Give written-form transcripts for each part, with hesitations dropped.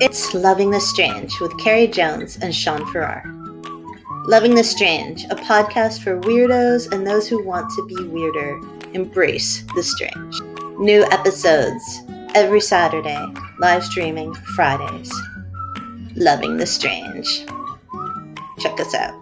It's Loving the Strange with Carrie Jones and Sean Farrar. Loving the Strange, a podcast for weirdos and those who want to be weirder. Embrace the strange. New episodes every Saturday, live streaming Fridays. Loving the Strange. Check us out.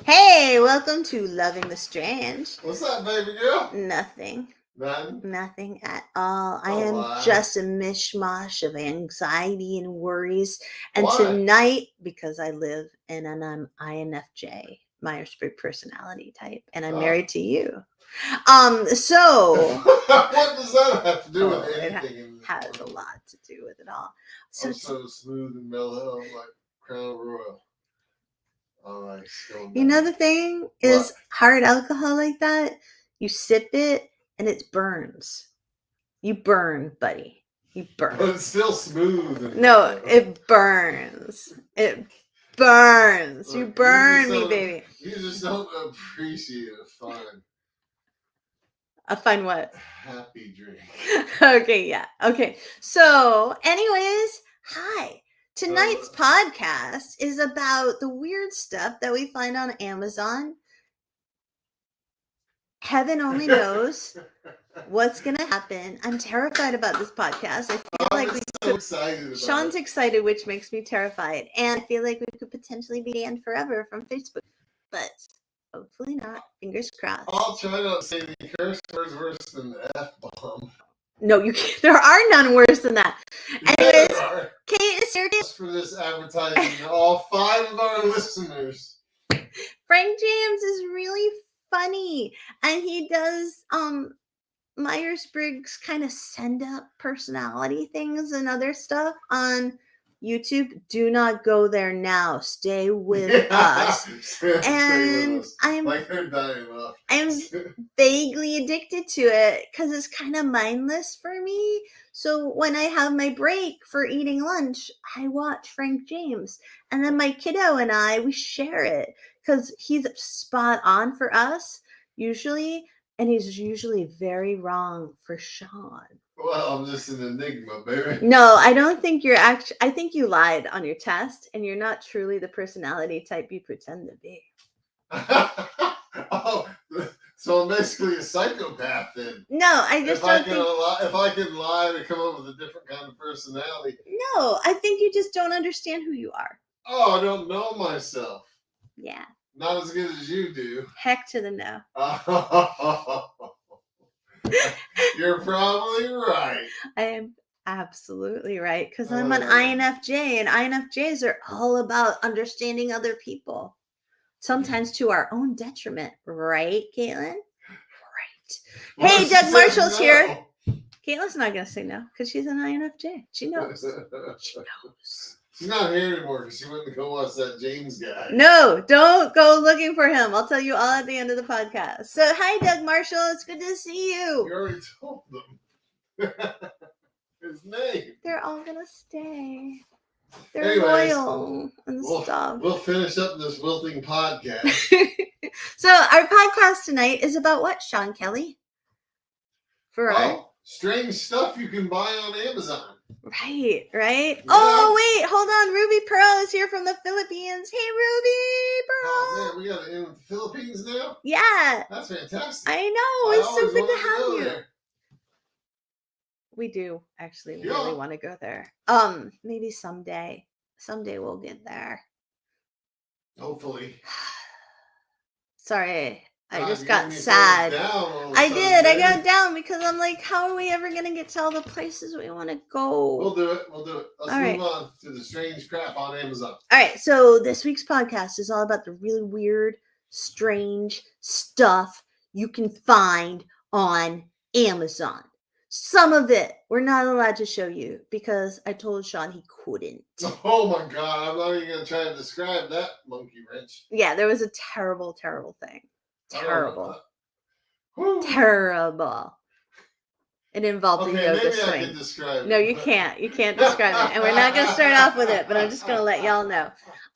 Hey, welcome to Loving the Strange. What's up, baby girl? Nothing. Nothing at all. I am just a mishmash of anxiety and worries. And Why? Tonight, because I live in an INFJ, Myers-Briggs personality type, and I'm married to you. So what does that have to do with anything? It has a lot to do with it all. So, I'm so smooth and mellow, I'm like Crown Royal. All right, you know the thing is hard alcohol like that, you sip it and it burns. You burn, buddy. You burn. But it's still smooth. No, it burns. It burns. Look, you burn me, baby. You just don't appreciate a fun. A fun what? Happy drink. Okay, yeah. Okay. So, anyways, hi. Tonight's podcast is about the weird stuff that we find on Amazon. Heaven only knows what's going to happen. I'm terrified about this podcast. I feel like Sean's excited, which makes me terrified. And I feel like we could potentially be banned forever from Facebook. But hopefully not. Fingers crossed. I'll try not to say any curse words worse than the F-bomb. No, you can't. There are none worse than that. Anyways, Kate is here for this advertising to all 5 of our listeners. Frank James is really funny, and he does Myers-Briggs kind of send up personality things and other stuff on YouTube. Do not go there now. Stay with us. And I'm like they're dying off. I'm vaguely addicted to it because it's kind of mindless for me. So when I have my break for eating lunch, I watch Frank James, and then my kiddo and we share it because he's spot on for us usually. And he's usually very wrong for Sean. Well, I'm just an enigma, baby. No, I don't think you're actually. I think you lied on your test, and you're not truly the personality type you pretend to be. Oh, so I'm basically a psychopath then. No, I just don't think. If I can lie to come up with a different kind of personality. No, I think you just don't understand who you are. Oh, I don't know myself. Yeah. Not as good as you do. Heck to the no. You're probably right. I am absolutely right because I'm an INFJ, and INFJs are all about understanding other people, sometimes to our own detriment. Right, Caitlin? Right. Well, hey, Doug Marshall's here. Caitlin's not going to say no because she's an INFJ. She knows. She knows. She's not here anymore because she went to go watch that James guy. No, don't go looking for him. I'll tell you all at the end of the podcast. So, hi, Doug Marshall. It's good to see you. You already told them his name. They're all going to stay. They're loyal and stuff. We'll finish up this wilting podcast. So, our podcast tonight is about what, Sean Kelly? Strange stuff you can buy on Amazon. Right. Yeah. Oh, wait, hold on. Ruby Pearl is here from the Philippines. Hey, Ruby Pearl. Oh, man, we got it in the Philippines now? Yeah. That's fantastic. I know. It's so good to have you. There. We do actually really want to go there. Maybe someday. Someday we'll get there. Hopefully. Sorry. I just got sad. I did. I got down because I'm like, how are we ever going to get to all the places we want to go? We'll do it. Let's move on to the strange crap on Amazon. All right. So this week's podcast is all about the really weird, strange stuff you can find on Amazon. Some of it we're not allowed to show you because I told Sean he couldn't. Oh my God. I'm not even going to try to describe that monkey wrench. Yeah, there was a terrible, terrible thing. Terrible. It involved a yoga swing. I can describe it. No, you can't. You can't describe it. And we're not going to start off with it, but I'm just going to let y'all know.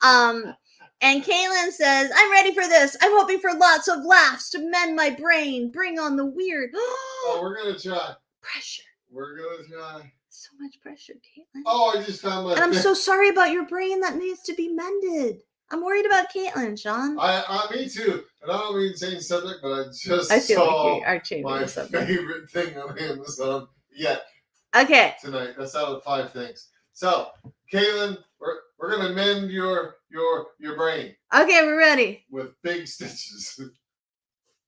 And Kaylin says, I'm ready for this. I'm hoping for lots of laughs to mend my brain. Bring on the weird. Oh, we're going to try. Pressure. We're gonna try. So much pressure, Caitlin. Oh, I just found my. And I'm so sorry about your brain. That needs to be mended. I'm worried about Caitlin, Sean. Me too. And I don't mean to change subject, but I just I feel saw like we are changing my the subject. favorite thing on Amazon yet Okay. tonight. That's out of 5 things. So, Caitlin, we're gonna mend your brain Okay, we're ready. with big stitches.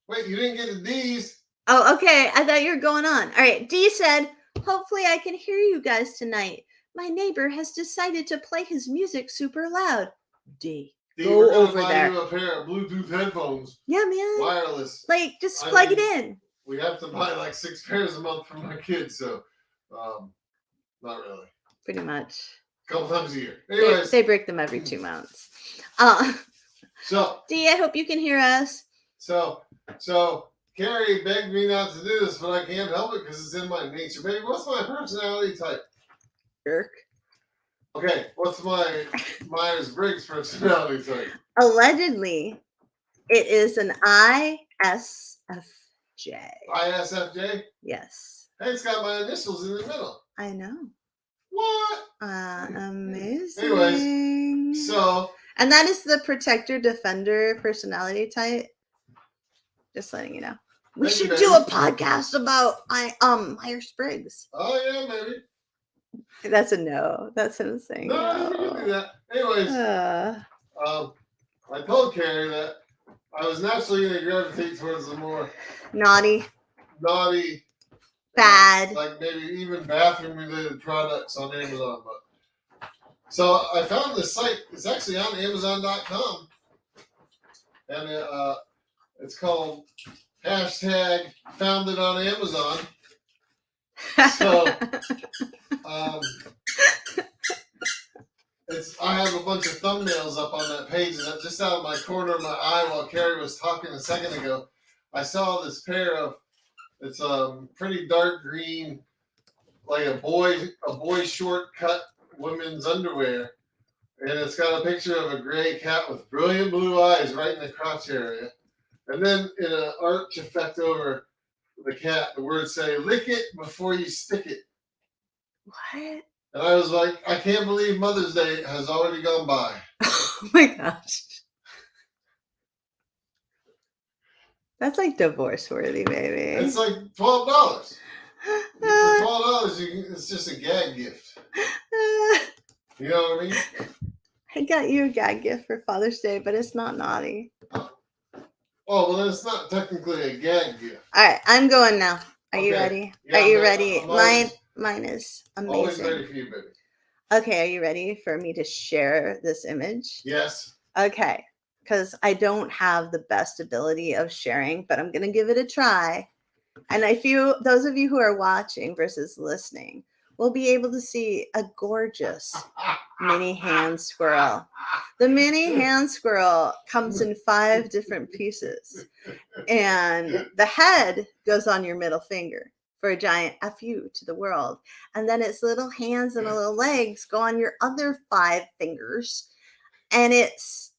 Wait, you didn't get the D's. Oh, okay. I thought you were going on. All right. D said, hopefully I can hear you guys tonight. My neighbor has decided to play his music super loud. D, go we're gonna over buy there. you a pair of Bluetooth headphones. Yeah, man. Wireless. Like, just plug it in. We have to buy like 6 pairs a month for my kids, so not really. Pretty much. A couple times a year. Anyways, they break them every 2 months. So D, I hope you can hear us. So Carrie begged me not to do this, but I can't help it because it's in my nature. Baby, what's my personality type? Jerk. Okay, what's my Myers-Briggs personality type? Allegedly, it is an ISFJ. ISFJ? Yes. Hey, it's got my initials in the middle. I know. What? Amazing. Anyways, so. And that is the protector defender personality type. Just letting you know. We should do a podcast about Myers-Briggs. Oh yeah, maybe. That's a no. That's him saying no. We can do that. Anyways, I told Carrie that I was naturally going to gravitate towards the more naughty, bad, like maybe even bathroom-related products on Amazon. But so I found this site. It's actually on Amazon.com, and it's called #founded on Amazon. So I have a bunch of thumbnails up on that page, and just out of my corner of my eye while Carrie was talking a second ago, I saw this pair of it's pretty dark green, like a boy short cut women's underwear, and it's got a picture of a gray cat with brilliant blue eyes right in the crotch area, and then in an arch effect over the cat, the words say, "Lick it before you stick it." What? And I was like, I can't believe Mother's Day has already gone by. Oh my gosh. That's like divorce worthy, baby. It's like $12. For $12, it's just a gag gift. You know what I mean? I got you a gag gift for Father's Day, but it's not naughty. Oh, well, then it's not technically a gag gift. All right, I'm going now. Are you ready? Yeah, are you ready? Mine is amazing. Always ready for you, baby. Okay, are you ready for me to share this image? Yes. Okay, because I don't have the best ability of sharing, but I'm going to give it a try. And those of you who are watching versus listening will be able to see a gorgeous mini hand squirrel. The mini hand squirrel comes in 5 different pieces, and the head goes on your middle finger for a giant FU to the world. And then its little hands and little legs go on your other 5 fingers. And it's...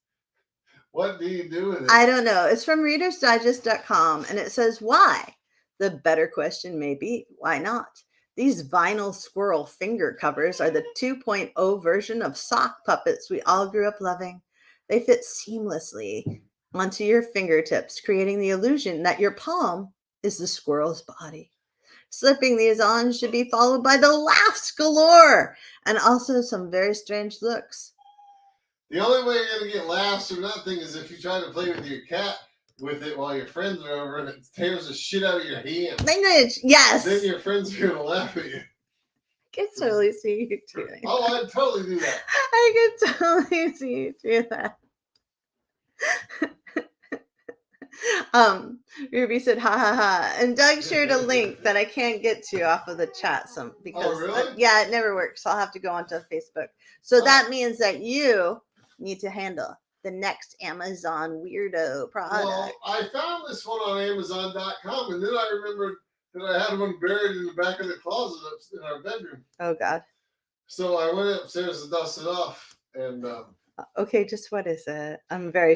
What do you do with it? I don't know. It's from readersdigest.com, and it says, why? The better question may be, why not? These vinyl squirrel finger covers are the 2.0 version of sock puppets we all grew up loving. They fit seamlessly onto your fingertips, creating the illusion that your palm is the squirrel's body. Slipping these on should be followed by the laughs galore and also some very strange looks. The only way you're going to get laughs or nothing is if you try to play with your cat with it while your friends are over and it tears the shit out of your hand. Language, yes. Then your friends are going to laugh at you. I can totally see you doing that. Oh, I'd totally do that. I can totally see you do that. Ruby said ha ha ha, and Doug shared a link that I can't get to off of the chat because really? Yeah, it never works, so I'll have to go onto Facebook. So that means that you need to handle the next Amazon weirdo product. Well, I found this one on Amazon.com, and then I remembered that I had one buried in the back of the closet in our bedroom. Oh God. So I went upstairs to dust it off, and okay, just what is it? I'm very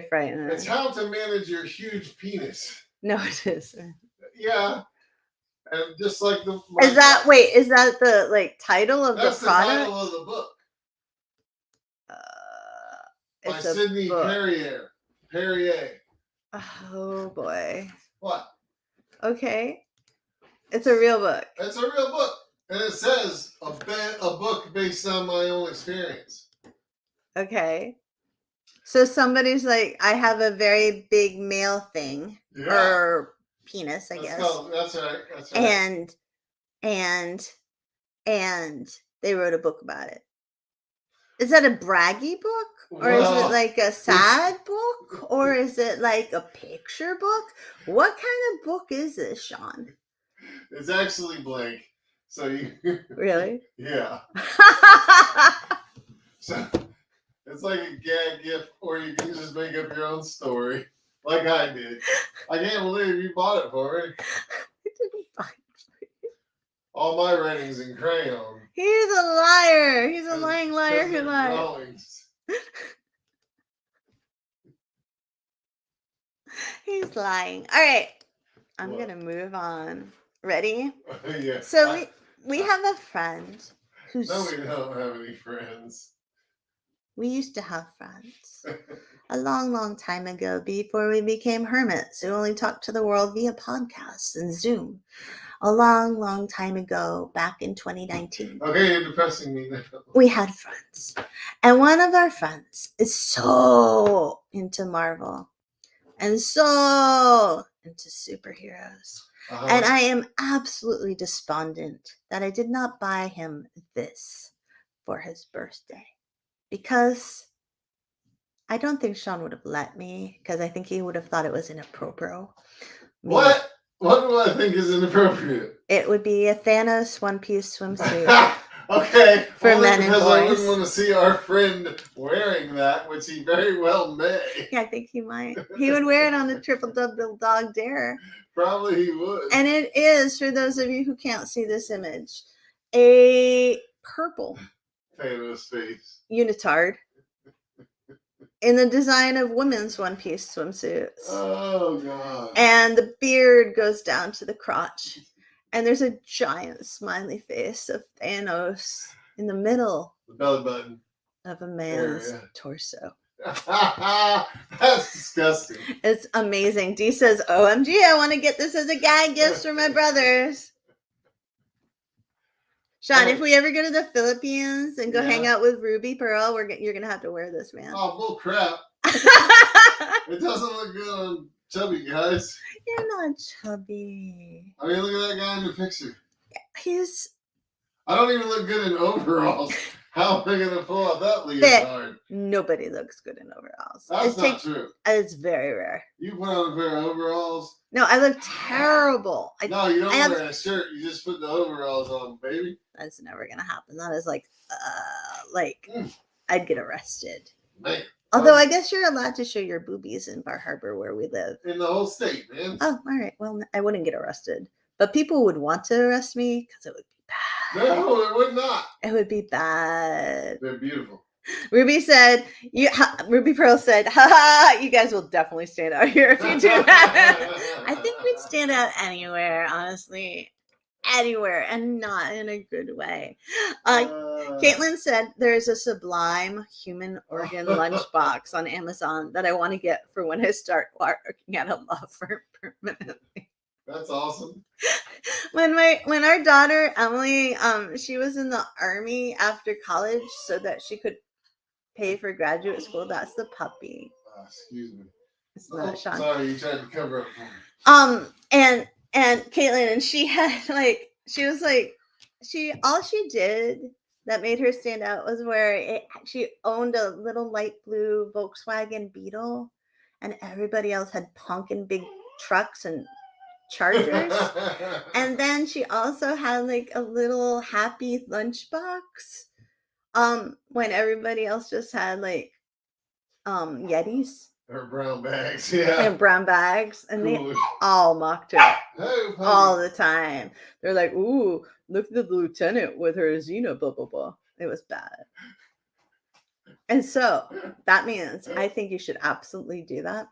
frightened. It's how to manage your huge penis. No, it isn't. Yeah. And just like is that the like title of that's the product? The title of the book. By Sidney Perrier. Oh boy. What? Okay. It's a real book. It's a real book. And it says a book based on my own experience. Okay. So somebody's like, I have a very big male thing. Yeah. Or penis, I guess. That's right. That's right. And they wrote a book about it. Is that a braggy book? Or is it like a sad book? Or is it like a picture book? What kind of book is this, Sean? It's actually blank. So you really? Yeah. So it's like a gag gift, or you can just make up your own story, like I did. I can't believe you bought it for me. I didn't buy it for you. All my writing's in crayon. He's a liar. He's a lying liar who lies. He's lying. All right. I'm going to move on. Ready? Yeah. So we have a friend who's... No, we don't have any friends. We used to have friends. A long, long time ago, before we became hermits who only talked to the world via podcasts and Zoom. A long, long time ago, back in 2019. Okay, you're depressing me now. We had friends. And one of our friends is so into Marvel and so into superheroes. Uh-huh. And I am absolutely despondent that I did not buy him this for his birthday. Because I don't think Sean would have let me, because I think he would have thought it was inappropriate. What? What do I think is inappropriate? It would be a Thanos one-piece swimsuit. Okay. For men and boys. I wouldn't want to see our friend wearing that, which he very well may. Yeah, I think he might. He would wear it on the Triple Double Dog Dare. Probably he would. And it is, for those of you who can't see this image, a purple Thanos face unitard in the design of women's one-piece swimsuits. Oh, God. And the beard goes down to the crotch. And there's a giant smiley face of Thanos in the middle. The belly button. Of a man's torso. That's disgusting. It's amazing. Dee says, OMG, I want to get this as a gag gift for my brothers. Sean, if we ever go to the Philippines and go hang out with Ruby Pearl, you're going to have to wear this, man. Oh, bull crap. It doesn't look good on chubby guys. You're not chubby. I mean, look at that guy in the picture. He's... I don't even look good in overalls. How am I going to pull off that leotard? Nobody looks good in overalls. That's not true. It's very rare. You put on a pair of overalls? No, I look terrible. No, you don't wear a shirt. You just put the overalls on, baby. That's never going to happen. That is I'd get arrested. Man. Although I guess you're allowed to show your boobies in Bar Harbor where we live. In the whole state, man. Oh, all right. Well, I wouldn't get arrested. But people would want to arrest me because it would be bad. No, it would not. It would be bad. They're beautiful. Ruby Pearl said, ha, you guys will definitely stand out here if you do that. I think we'd stand out anywhere, honestly. Anywhere, and not in a good way. Caitlin said there's a Sublime human organ lunchbox on Amazon that I want to get for when I start working at a law firm permanently. That's awesome. When our daughter Emily, she was in the Army after college so that she could pay for graduate school. That's the puppy. Excuse me. It's not Sean. Sorry, you tried to cover up for me. And Caitlin, and she had all she did that made her stand out was where she owned a little light blue Volkswagen Beetle, and everybody else had pumpkin big trucks and Chargers. And then she also had like a little happy lunchbox. When everybody else just had like Yetis. Her brown bags, yeah. And brown bags. And they all mocked her all the time. They're like, ooh, look at the lieutenant with her Xena, blah, blah, blah. It was bad. And so that means I think you should absolutely do that.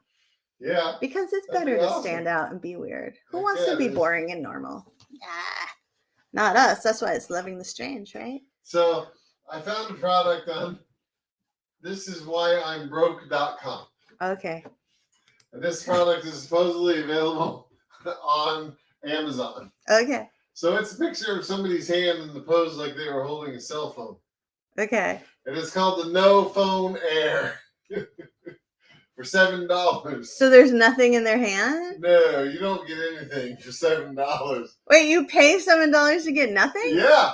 Yeah. Because it's better to stand out and be weird. Who wants to be boring and normal? Not us. That's why it's Loving the Strange, right? So I found a product on thisiswhyimbroke.com. Okay. And this product is supposedly available on Amazon. Okay. So it's a picture of somebody's hand in the pose like they were holding a cell phone. Okay. And it's called the No Phone Air for $7. So there's nothing in their hand? No, you don't get anything for $7. Wait, you pay $7 to get nothing? Yeah.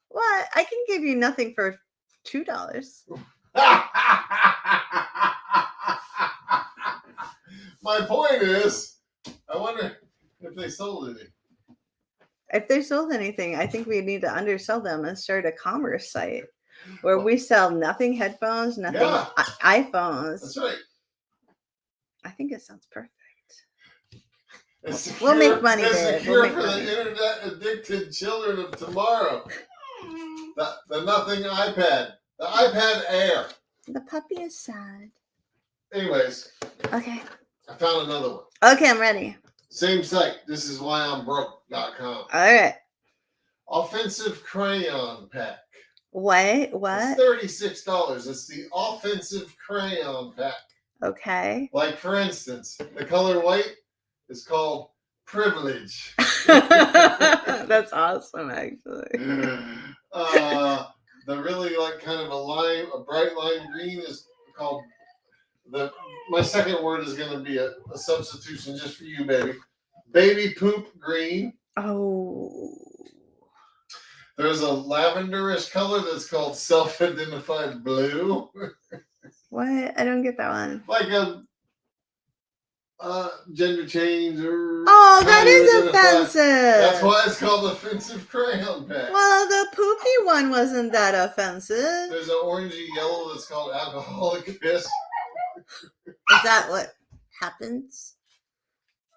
What? I can give you nothing for $2. My point is, I wonder if they sold any. If they sold anything, I think we need to undersell them and start a commerce site where we sell nothing headphones, nothing iPhones. That's right. I think it sounds perfect. It's we'll make money, it's babe. a cure We'll for money. The internet addicted children of tomorrow. The nothing iPad. The iPad Air. The puppy is sad. Anyways. Okay. I found another one. Okay, I'm ready. Same site. Thisiswhyimbroke.com. All right. Offensive crayon pack. What? It's $36. It's the offensive crayon pack. Okay. Like, for instance, the color white is called Privilege. That's awesome, actually. The really kind of a bright lime green is called my second word is going to be a substitution just for you, baby. Baby poop green. Oh. There's a lavenderish color that's called self-identified blue. What? I don't get that one. Like a gender change or... Oh, that is offensive. That's why it's called offensive crayon pack. Well, the poopy one wasn't that offensive. There's an orangey yellow that's called alcoholic piss. Is that what happens?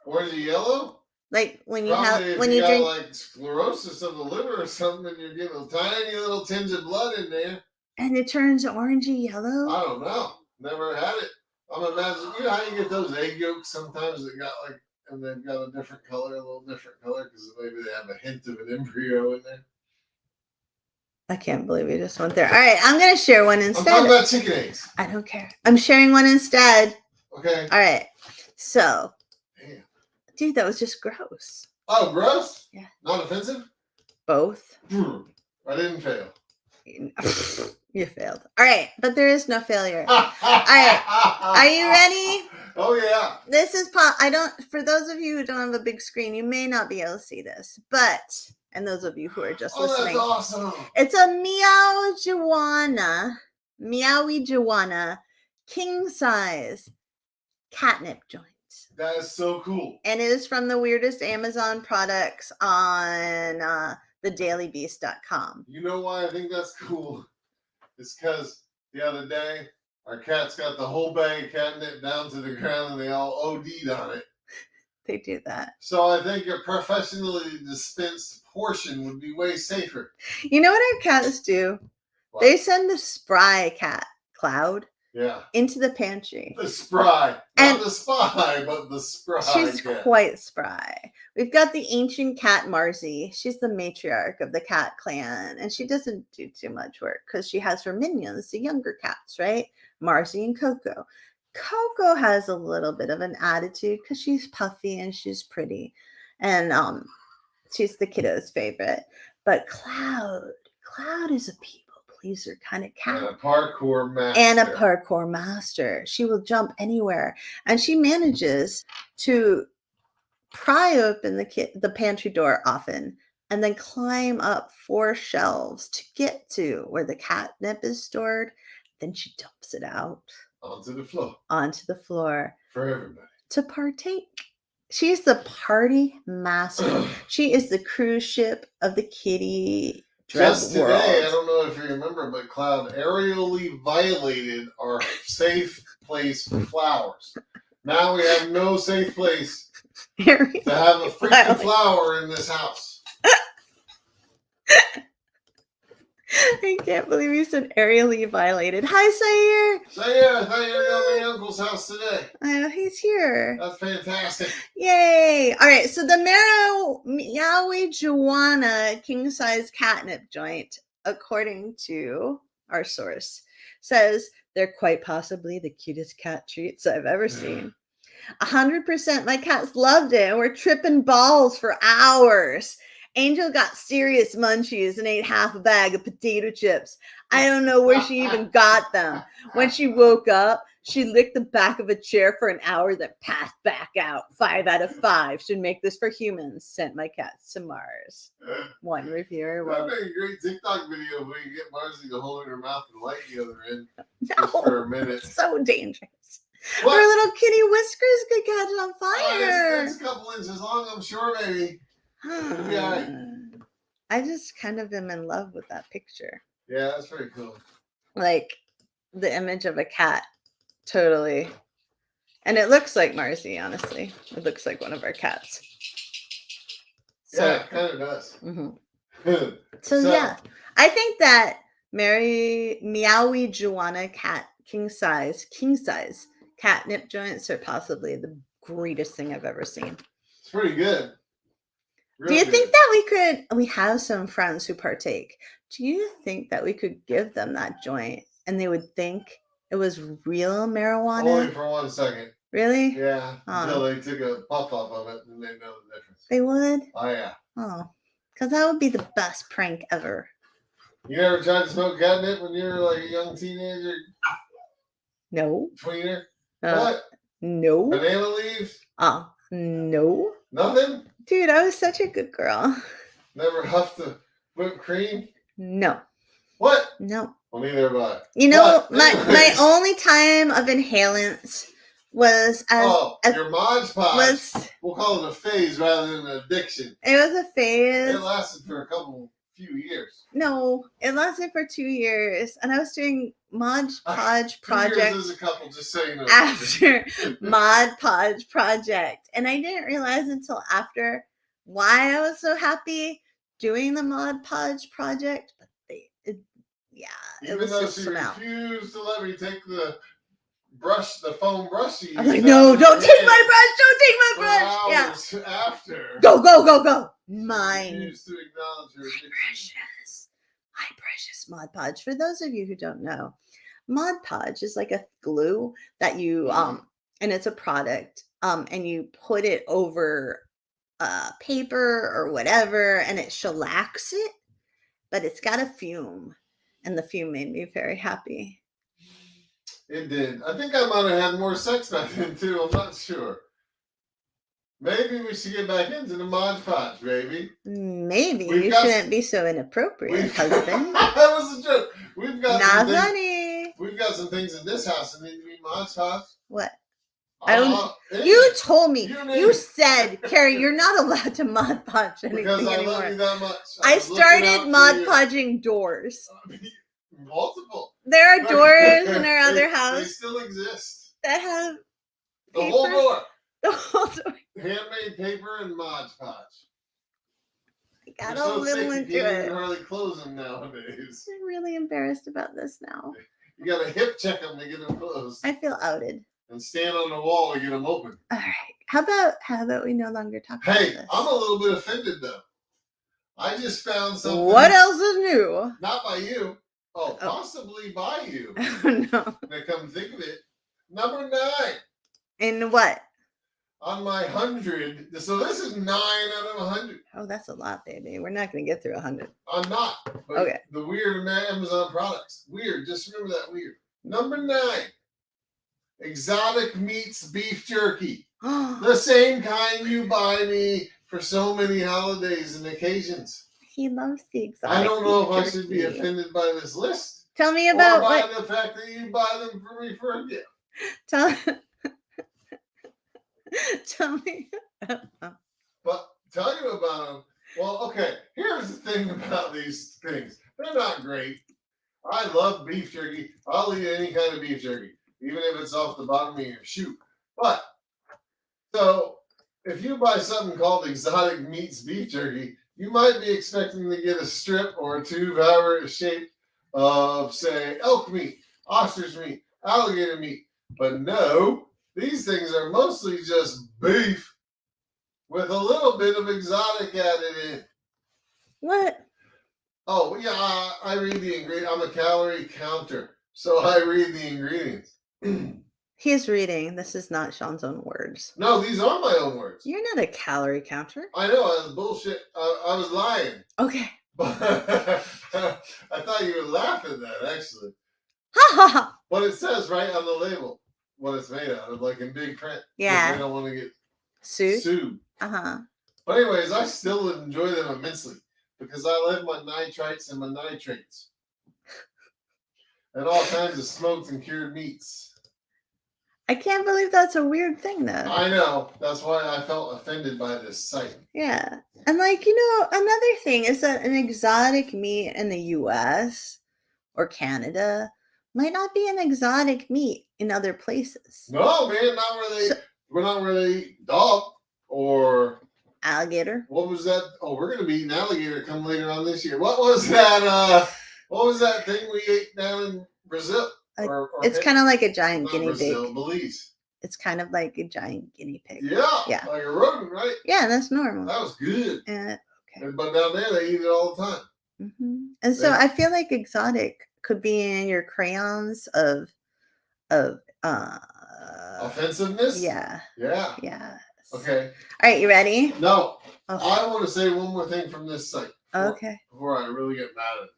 Orangey yellow? Like when you Probably when you drink like sclerosis of the liver or something, and you're getting a tiny little tinge of blood in there. And it turns orangey yellow? I don't know. Never had it. I'm imagining, you know how you get those egg yolks sometimes that got and they've got a different color, a little different color, because maybe they have a hint of an embryo in there. I can't believe we just went there. All right, I'm going to share one instead. I'm talking about chicken eggs. I don't care. I'm sharing one instead. Okay. All right. So. Damn. Dude, that was just gross. Oh, gross? Yeah. Not offensive? Both. I didn't fail. You failed. All right, but there is no failure. All right. Are you ready? Oh, yeah. This is for those of you who don't have a big screen, you may not be able to see this, and those of you who are just listening. Oh, that's awesome. It's a Meowie Joanna king size catnip joint. That is so cool. And it is from the weirdest Amazon products on thedailybeast.com. You know why I think that's cool? It's because the other day, our cats got the whole bag of catnip down to the ground and they all OD'd on it. They do that. So I think a professionally dispensed portion would be way safer. You know what our cats do? What? They send the spry cat, Cloud, into the pantry. The spry. Not the spy, but the spry. She's quite spry. We've got the ancient cat, Marzi. She's the matriarch of the cat clan, and she doesn't do too much work because she has her minions, the younger cats, right? Marzi and Coco. Coco has a little bit of an attitude because she's puffy and she's pretty, and she's the kiddo's favorite. But Cloud is a people pleaser kind of cat. And a parkour master. She will jump anywhere, and she manages to pry open the pantry door often, and then climb up 4 shelves to get to where the catnip is stored. Then she dumps it out. Onto the floor. For everybody. To partake. She's the party master. She is the cruise ship of the kitty just world. Today, I don't know if you remember, but Cloud aerially violated our safe place for flowers. Now we have no safe place to have a freaking flower in this house. I can't believe you said aerially violated. Hi, Zaire, I thought you were going to my uncle's house today. Sayer. He's here. That's fantastic. Yay! All right, so the Marijuana king-size catnip joint, according to our source, says they're quite possibly the cutest cat treats I've ever seen. 100% my cats loved it and were tripping balls for hours. Angel got serious munchies and ate half a bag of potato chips. I don't know where she even got them. When she woke up, she licked the back of a chair for an hour, then passed back out. 5 out of 5. Should make this for humans. Sent my cats to Mars. One reviewer. That'd be a great TikTok video where you get Marcy to hold in her mouth and light the other end No, just for a minute. so dangerous. What? Her little kitty whiskers could catch on Oh, fire. it's a couple inches long, I'm sure, baby. Yeah. I just kind of am in love with that picture. Yeah, that's pretty cool. Like the image of a cat, totally. And it looks like Marcy, honestly. It looks like one of our cats. So, Yeah, it kind of does. Mm-hmm. So yeah, I think that Meowie Joanna cat king size catnip joints are possibly the greatest thing I've ever seen. It's pretty good. Do you think that we have some friends who partake? Do you think that we could give them that joint and they would think it was real marijuana? Only for 1 second. Really? Yeah, until they took a puff off of it and they know the difference. They would? Oh, yeah. Oh, because that would be the best prank ever. You never tried to smoke catnip when you were like a young teenager? No. Tweener? What? No. Banana leaves? No. Nothing? Dude, I was such a good girl. Never huffed the whipped cream? No. What? No. Well, neither have I. You know, my only time of inhalants was as your Mod Podge. We'll call it a phase rather than an addiction. It was a phase. It lasted for a few years. No, it lasted for 2 years, and I was doing Mod Podge project. 2 years as a couple, just so you know. After Mod Podge project, and I didn't realize until after why I was so happy doing the Mod Podge project. But it was though just she smell. refused to let me take the foam brush. I'm like, no, don't take my brush, don't take my brush. Yeah. After. Go. Mine. Refused to acknowledge her addiction. My precious Mod Podge. For those of you who don't know, Mod Podge is like a glue that you and it's a product and you put it over paper or whatever and it shellacks it, but it's got a fume, and the fume made me very happy. It did. I think I might have had more sex back then too. I'm not sure. Maybe we should get back into the Mod Podge, baby. Maybe you shouldn't be so inappropriate, husband. That was a joke. We've got not funny. We've got some things in this house that need to be Mod Podge. What? You told me. You said, Carrie, you're not allowed to Mod Podge anything because I anymore. love you that much. I started Mod Podging doors. Multiple. There are doors in our other house. They still exist. That have the whole door. The whole door. Handmade paper and Mod Podge. I got a little into it. You can hardly close them nowadays. I'm really embarrassed about this now. You got to hip check them to get them closed. I feel outed. And stand on the wall to get them open. All right. How about we no longer talk about this? I'm a little bit offended though. I just found something. What else is new? Not by you. Possibly by you. No. Now come think of it. Number 9. In what? On my 100. So this is 9 out of 100. Oh, that's a lot, baby. We're not going to get through 100. I'm not. But okay. The weird Amazon products. Weird. Just remember that weird. Number 9. Exotic meats beef jerky. The same kind you buy me for so many holidays and occasions. He loves the exotic. I don't know if I should be offended by this list. Tell me about the fact that you buy them for me for a gift. Tell me. But tell you about them. Well, okay. Here's the thing about these things. They're not great. I love beef jerky. I'll eat any kind of beef jerky, even if it's off the bottom of your shoe. But so if you buy something called exotic meats beef jerky, you might be expecting to get a strip or a tube, however it's shaped, of, say, elk meat, ostrich meat, alligator meat. But no, these things are mostly just beef with a little bit of exotic added in. What? Oh, yeah, I read the ingredients. I'm a calorie counter, so I read the ingredients. He's reading. This is not Sean's own words. No, these are my own words. You're not a calorie counter. I know, I was bullshit. I was lying. Okay. But I thought you would laugh at that, actually. Ha ha ha. But it says right on the label what it's made out of, like in big print. Yeah. They don't want to get sued. Uh-huh. But anyways, I still enjoy them immensely because I love my nitrites and my nitrates. And all kinds of smoked and cured meats. I can't believe that's a weird thing, though. I know. That's why I felt offended by this site. Yeah. And, like, you know, another thing is that an exotic meat in the U.S. or Canada might not be an exotic meat in other places. No, man, we're not where they eat dog or alligator. What was that? Oh, we're gonna be eating alligator come later on this year. What was that? What was that thing we ate down in Brazil? It's kind of like a giant guinea pig. Belize. It's kind of like a giant guinea pig. Yeah. Like a rodent, right? Yeah, that's normal. That was good. Okay. But down there, they eat it all the time. Mm-hmm. And so I feel like exotic could be in your crayons of offensiveness. Yeah. Okay. All right, you ready? No. Okay. I want to say one more thing from this site. Before I really get mad at it.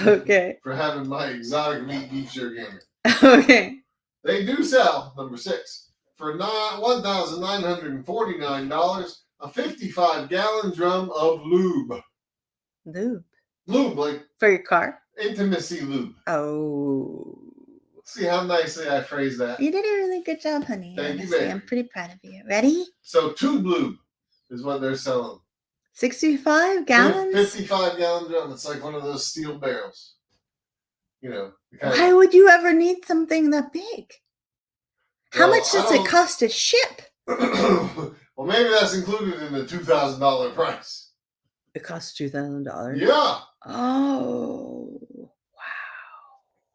Okay. For having my exotic meat beef jerky. Okay. They do sell, number 6, for $1,949, a 55-gallon drum of lube. Lube, like for your car? Intimacy lube. Oh. See how nicely I phrased that? You did a really good job, honey. Thank you, baby. I'm pretty proud of you. Ready? So tube lube is what they're selling. 65 gallons? 55-gallon drum. It's like one of those steel barrels. You know. Why would you ever need something that big? How much does it cost to ship? Well, maybe that's included in the $2,000 price. It costs $2,000? Yeah. Oh. Wow.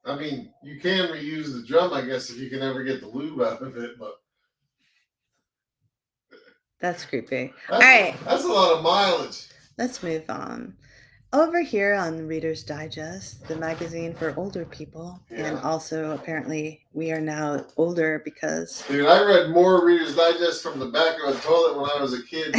I mean, you can reuse the drum, I guess, if you can ever get the lube out of it, but... That's creepy. All right. That's a lot of mileage. Let's move on. Over here on Reader's Digest, the magazine for older people, and also apparently we are now older because... Dude, I read more Reader's Digest from the back of a toilet when I was a kid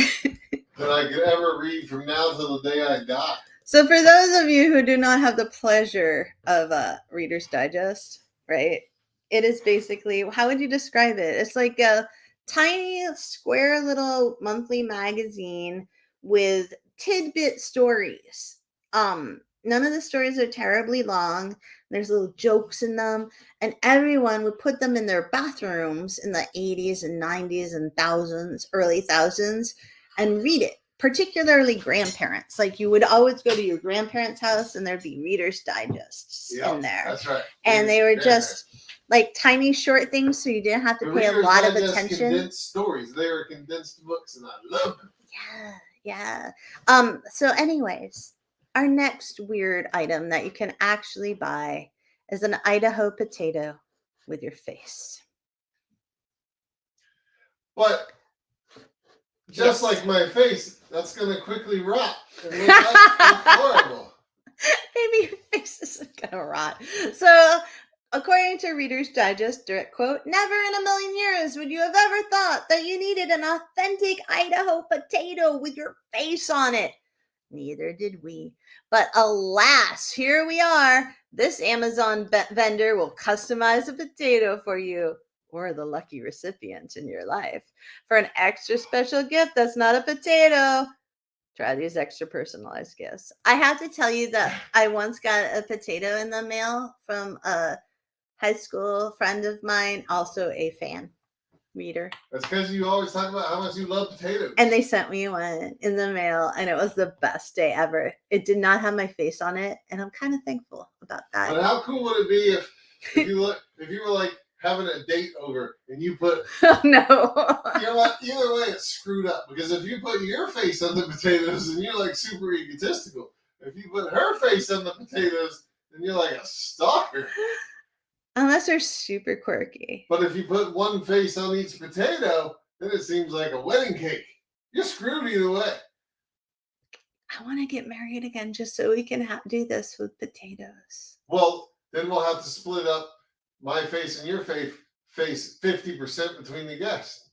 than I could ever read from now till the day I die. So for those of you who do not have the pleasure of Reader's Digest, right, it is basically, how would you describe it? It's like a tiny square little monthly magazine with tidbit stories. None of the stories are terribly long. There's little jokes in them, and everyone would put them in their bathrooms in the 80s and 90s and early thousands, and read it. Particularly grandparents. Like, you would always go to your grandparents' house and there'd be Reader's Digests in there. That's right. And they were just like tiny short things, so you didn't have to pay a lot of attention. Condensed stories. They were condensed books, and I love them. Yeah. So anyways, our next weird item that you can actually buy is an Idaho potato with your face. But just like my face, that's going to quickly rot. And look horrible. Maybe your face isn't going to rot. So, according to Reader's Digest, direct quote, "Never in a million years would you have ever thought that you needed an authentic Idaho potato with your face on it. Neither did we. But alas, here we are. This Amazon vendor will customize a potato for you, or the lucky recipient in your life, for an extra special gift that's not a potato. Try these extra personalized gifts." I have to tell you that I once got a potato in the mail from a high school friend of mine, also a fan reader. That's because you always talk about how much you love potatoes. And they sent me one in the mail, and it was the best day ever. It did not have my face on it, and I'm kind of thankful about that. But how cool would it be if you were like having a date over and you put... Oh, no. You know what? Either way, it's screwed up. Because if you put your face on the potatoes, then you're like super egotistical. If you put her face on the potatoes, then you're like a stalker. Unless they're super quirky. But if you put one face on each potato, then it seems like a wedding cake. You're screwed either way. I want to get married again just so we can do this with potatoes. Well, then we'll have to split up my face and your face 50% between the guests.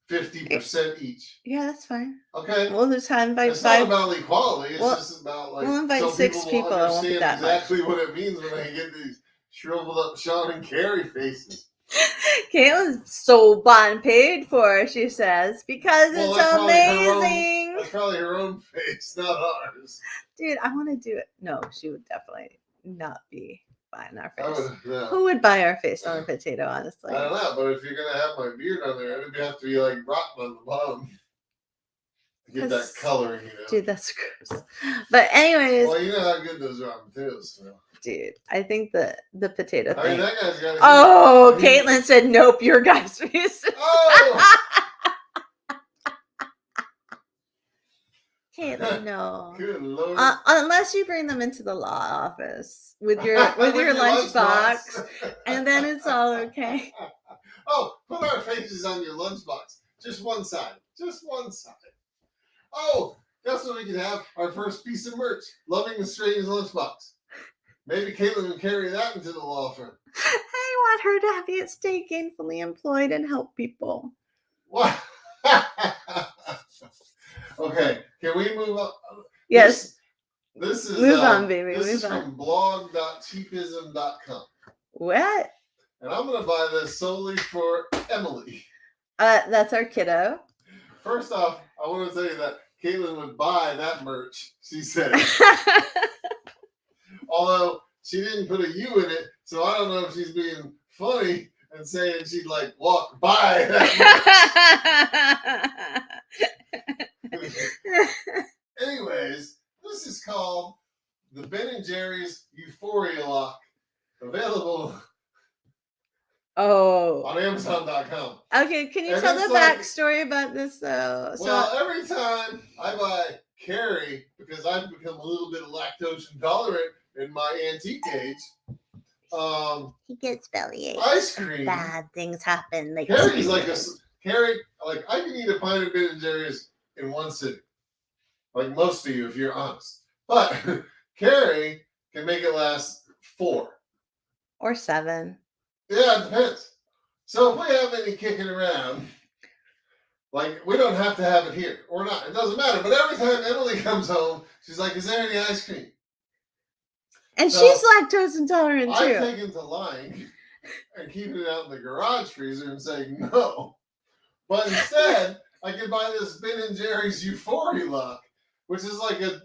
50% each. Yeah, that's fine. Okay. We'll just invite it's not about equality. It's just about we'll invite 6 people. Will understand exactly much. what it means when they get these shriveled up Sean and Carrie faces. Caitlin's so bought and paid for, she says, because it's amazing. That's probably her own face, not ours. Dude, I want to do it. No, she would definitely not be buying our face. No. Who would buy our face on a potato, honestly? I don't know, but if you're going to have my beard on there, it'd have to be like rotten on the bottom. To get that coloring, Dude, that's gross. But anyways. Well, you know how good those ramen potatoes smell. Dude, I think the potato thing. I mean, that guy's got Caitlin said, nope, your guy's face. Oh! Caitlin, no. Good Lord. Unless you bring them into the law office with your lunchbox, and then it's all okay. Oh, put our faces on your lunchbox. Just one side. Just one side. Oh, that's what we could have. Our first piece of merch. Loving the Strange lunchbox. Maybe Caitlin would carry that into the law firm. I want her to stay gainfully employed and help people. What? Okay, can we move on? Yes. This is move on, baby. This is from blog.cheapism.com. What? And I'm gonna buy this solely for Emily. That's our kiddo. First off, I want to tell you that Caitlin would buy that merch. She said. Although she didn't put a U in it, so I don't know if she's being funny and saying she'd like walk by that. Anyways, this is called the Ben & Jerry's Euphoria Lock, available on Amazon.com. Okay, can you tell the backstory about this though? Well, every time I buy Carrie, because I've become a little bit lactose intolerant in my antique age, he gets bellyache. Ice cream. Bad things happen. Like Carrie's like I can eat a pint of Ben & Jerry's in one sitting, like most of you, if you're honest. But Carrie can make it last 4 or 7. Yeah, it depends. So if we have any kicking around, like we don't have to have it here or not. It doesn't matter. But every time Emily comes home, she's like, "Is there any ice cream?" And so she's lactose intolerant too. I've taken to lying and keeping it out in the garage freezer and saying no. But instead, I can buy this Ben & Jerry's Euphoria Lock, which is like a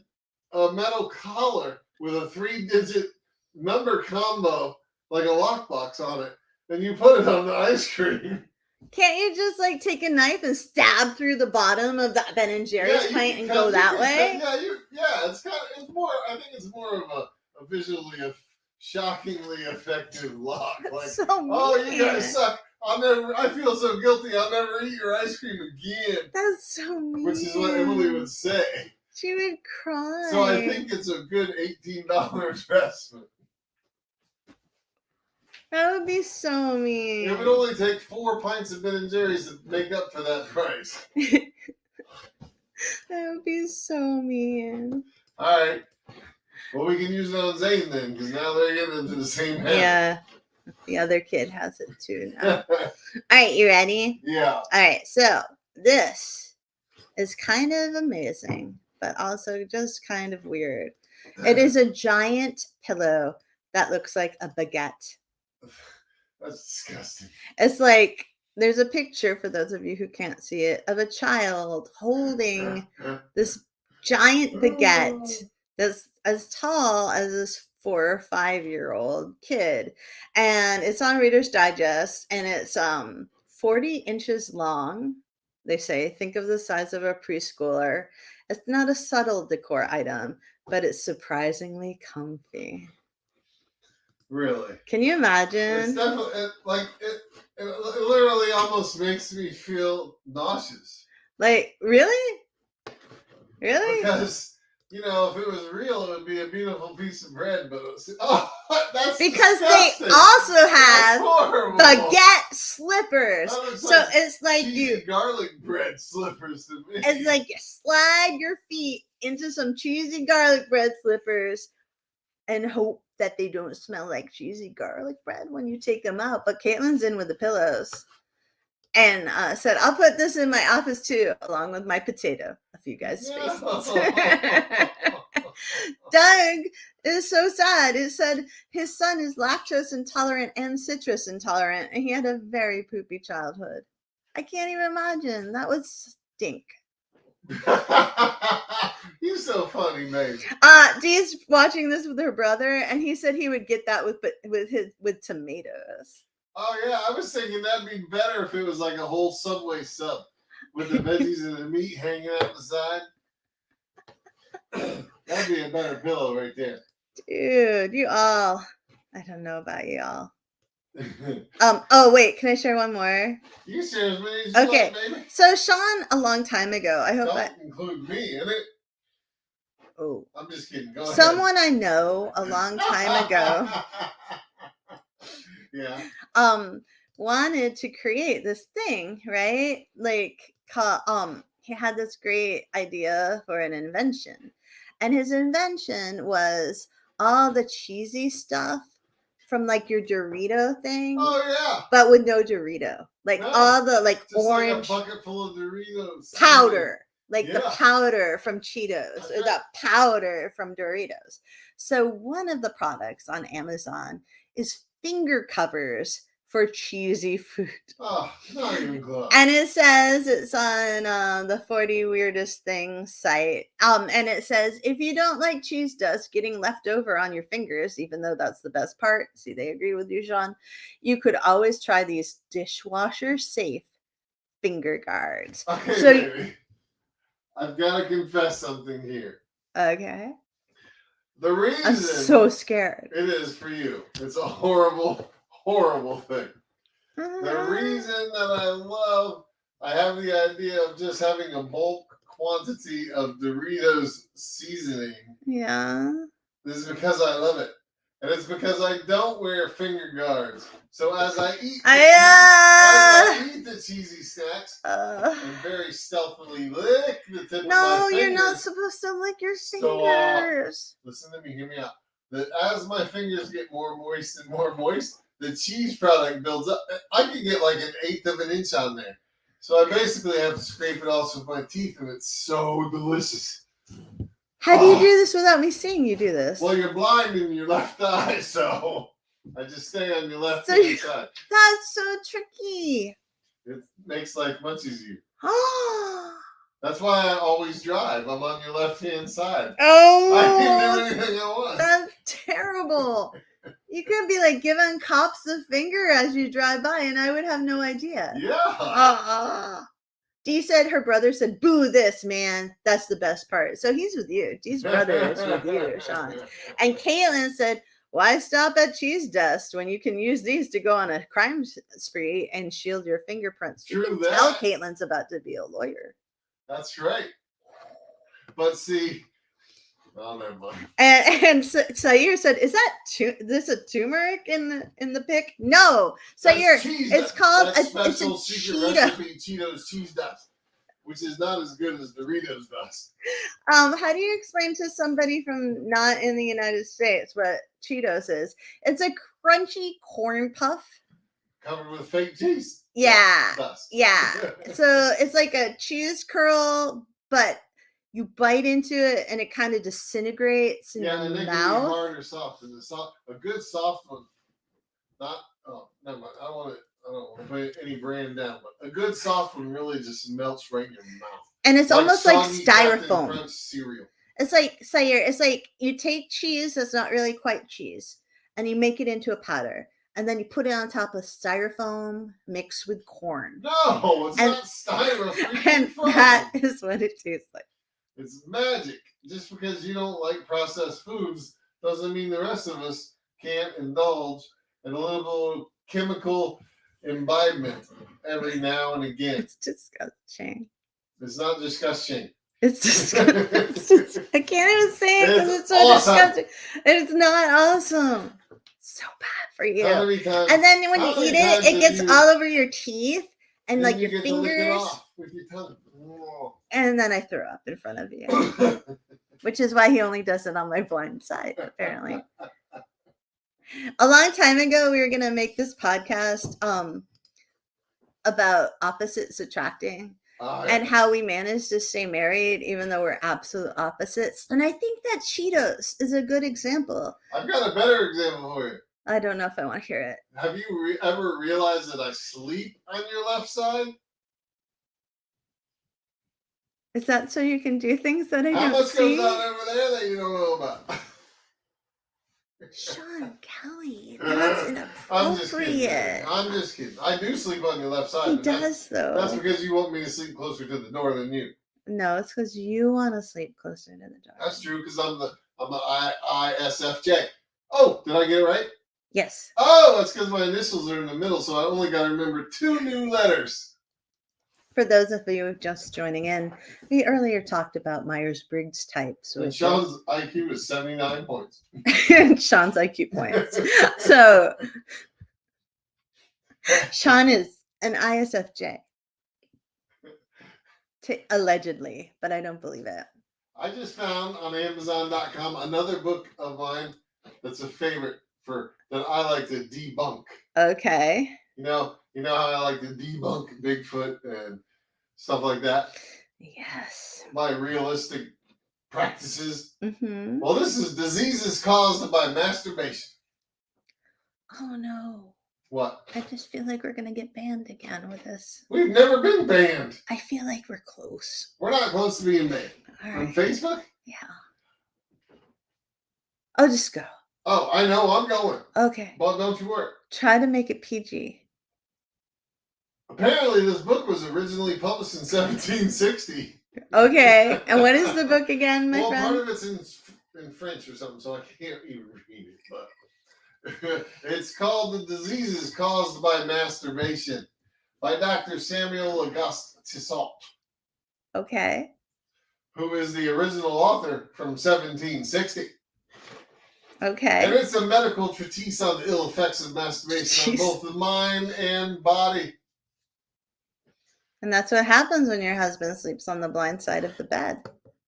metal collar with a 3-digit number combo, like a lockbox on it. And you put it on the ice cream. Can't you just like take a knife and stab through the bottom of that Ben & Jerry's pint and go that way? It's more. I think it's more of a visually shockingly effective lock. Like, so oh, you guys suck. I feel so guilty. I'll never eat your ice cream again. That's so mean. Which is what Emily would say. She would cry. So I think it's a good $18 investment. That would be so mean. It would only take 4 pints of Ben & Jerry's to make up for that price. That would be so mean. All right. Well, we can use it on Zane then, because now they're getting into the same habit. Yeah. The other kid has it too now. All right, you ready? Yeah. All right, so this is kind of amazing, but also just kind of weird. It is a giant pillow that looks like a baguette. That's disgusting. It's like, there's a picture, for those of you who can't see it, of a child holding this giant baguette that's as tall as this 4 or 5-year-old kid. And it's on Reader's Digest, and it's 40 inches long. They say, think of the size of a preschooler. It's not a subtle decor item, but it's surprisingly comfy. Really? Can you imagine? It's definitely it literally almost makes me feel nauseous. Like, really? Really? Because You know, if it was real, it would be a beautiful piece of bread. But that's because disgusting. they also That's have horrible. baguette slippers. That looks So like it's like cheesy garlic bread slippers to me. It's like you slide your feet into some cheesy garlic bread slippers and hope that they don't smell like cheesy garlic bread when you take them out. But Caitlin's in with the pillows and said, I'll put this in my office too, along with my potato. A few guys' faces. Doug is so sad. It said his son is lactose intolerant and citrus intolerant, and he had a very poopy childhood. I can't even imagine. That would stink. You're so funny, mate. Dee's watching this with her brother, and he said he would get that with tomatoes. Oh yeah, I was thinking that'd be better if it was like a whole Subway sub with the veggies and the meat hanging out the side. That'd be a better pillow right there. Dude, you all. I don't know about you all. Oh wait, can I share one more? You share as many as you okay. like, baby. So Sean, a long time ago, I hope Don't include me in it. Oh, I'm just kidding. Go ahead. Someone I know a long time ago. Yeah. Wanted to create this thing, right? Like, he had this great idea for an invention, and his invention was all the cheesy stuff from like your Dorito thing. Oh yeah. But with no Dorito, like all the like just orange like a bucket full of Doritos powder. Like the powder from Cheetos or the powder from Doritos. So one of the products on Amazon is finger covers for cheesy food. Oh, not even close. And it says it's on the 40 Weirdest Things site. And it says, if you don't like cheese dust getting left over on your fingers, even though that's the best part, see, they agree with you, Sean, you could always try these dishwasher safe finger guards. Okay, so baby. I've got to confess something here. Okay. The reason I'm so scared. It is for you. It's a horrible, horrible thing. The reason that I have the idea of just having a bulk quantity of Doritos seasoning. Yeah. This is because I love it. And it's because I don't wear finger guards. So as I eat the cheesy snacks, and very stealthily lick the tip of my fingers. You're not supposed to lick your fingers. Listen to me, hear me out. That as my fingers get more moist and more moist, the cheese product builds up. I could get like 1/8 of an inch on there. So I basically have to scrape it off with my teeth, and it's so delicious. How do you do this without me seeing you do this? Well, you're blind in your left eye, so I just stay on your left hand side. That's so tricky. It makes life much easier. That's why I always drive. I'm on your left hand side. Oh, I can do anything I want. That's terrible. You could be like giving cops the finger as you drive by, and I would have no idea. Yeah. Dee said her brother said, "Boo this, man. That's the best part." So he's with you. Dee's brother is with you, Sean. And Caitlin said, "Why stop at cheese dust when you can use these to go on a crime spree and shield your fingerprints?" True you can that. tell Caitlin's about to be a lawyer. That's right. But see, never mind. And Sayer said, "Is that this a turmeric in the pic?" No, Sayer, it's called a special secret recipe Cheetos cheese dust, which is not as good as Doritos dust. How do you explain to somebody from not in the United States what Cheetos is? It's a crunchy corn puff covered with fake cheese. Yeah, dust. Yeah. So it's like a cheese curl, but you bite into it and it kind of disintegrates in your mouth. Yeah, and they can be hard or soft. And a good soft one, never mind. I don't want to put any brand down, but a good soft one really just melts right in your mouth. And it's almost like styrofoam. Crunch cereal. It's like, Sayer, it's like you take cheese that's not really quite cheese and you make it into a powder. And then you put it on top of styrofoam mixed with corn. No, it's not styrofoam. And that is what it tastes like. It's magic. Just because you don't like processed foods doesn't mean the rest of us can't indulge in a little chemical imbibement every now and again. It's disgusting. It's not disgusting. It's just, I can't even say it because it's so awesome. disgusting. It's not awesome. It's so bad for you. How many times? And then when you eat it, it gets all over your teeth and like your fingers. To lick it off with your tongue. Oh. And then I throw up in front of you, which is why he only does it on my blind side, apparently. A long time ago, we were gonna make this podcast about opposites attracting. And how we managed to stay married even though we're absolute opposites. And I think that Cheetos is a good example. I've got a better example for you. I don't know if I want to hear it. Have you ever realized that I sleep on your left side? Is that so you can do things that I don't see? How much goes on over there that you don't know about? Sean Kelly, that's inappropriate. I'm just kidding. I do sleep on your left side. He does, though. That's because you want me to sleep closer to the door than you. No, it's because you want to sleep closer to the door. That's true, because I'm the ISFJ. Oh, did I get it right? Yes. Oh, that's because my initials are in the middle, so I only got to remember 2 new letters. For those of you just joining in, we earlier talked about Myers-Briggs types. And Sean's IQ is 79 points. Sean's IQ points. So, Sean is an ISFJ. Allegedly, but I don't believe it. I just found on Amazon.com another book of mine that's a favorite that I like to debunk. Okay. You know how I like to debunk Bigfoot and stuff like that? Yes. My realistic practices. Mm-hmm. Well, this is diseases caused by masturbation. Oh, no. What? I just feel like we're going to get banned again with this. We've never been banned. I feel like we're close. We're not close to being banned. All right. On Facebook? Yeah. I'll just go. Oh, I know. I'm going. Okay. But don't you worry. Try to make it PG. Apparently, this book was originally published in 1760. Okay. And what is the book again, my friend? Well, part of it's in French or something, so I can't even read it. But it's called The Diseases Caused by Masturbation by Dr. Samuel Auguste Tissot. Okay. Who is the original author from 1760. Okay. And it's a medical treatise on the ill effects of masturbation on both the mind and body. And that's what happens when your husband sleeps on the blind side of the bed.